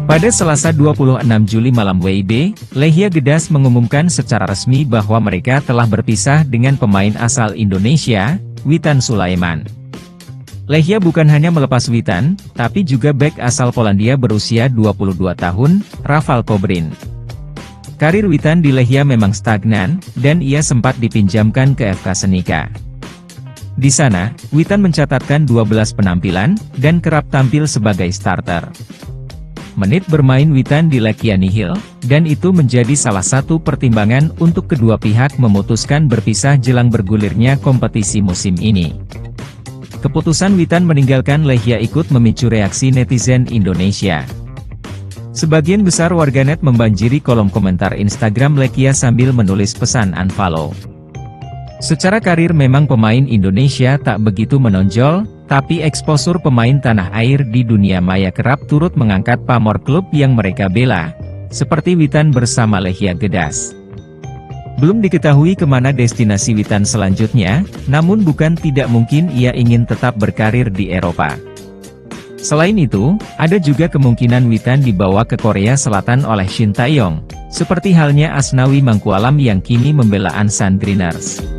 Pada Selasa 26 Juli malam WIB, Lechia Gedas mengumumkan secara resmi bahwa mereka telah berpisah dengan pemain asal Indonesia, Witan Sulaiman. Lechia bukan hanya melepas Witan, tapi juga bek asal Polandia berusia 22 tahun, Rafal Kobrin. Karir Witan di Lechia memang stagnan, dan ia sempat dipinjamkan ke FK Senika. Di sana, Witan mencatatkan 12 penampilan, dan kerap tampil sebagai starter. Menit bermain Witan di Lechia nihil, dan itu menjadi salah satu pertimbangan untuk kedua pihak memutuskan berpisah jelang bergulirnya kompetisi musim ini. Keputusan Witan meninggalkan Lechia ikut memicu reaksi netizen Indonesia. Sebagian besar warganet membanjiri kolom komentar Instagram Lechia sambil menulis pesan unfollow. Secara karir memang pemain Indonesia tak begitu menonjol, tapi eksposur pemain tanah air di dunia maya kerap turut mengangkat pamor klub yang mereka bela, seperti Witan bersama Lechia Gedas. Belum diketahui kemana destinasi Witan selanjutnya, namun bukan tidak mungkin ia ingin tetap berkarir di Eropa. Selain itu, ada juga kemungkinan Witan dibawa ke Korea Selatan oleh Shin Tae-yong, seperti halnya Asnawi Mangkualam yang kini membela Ansan Greeners.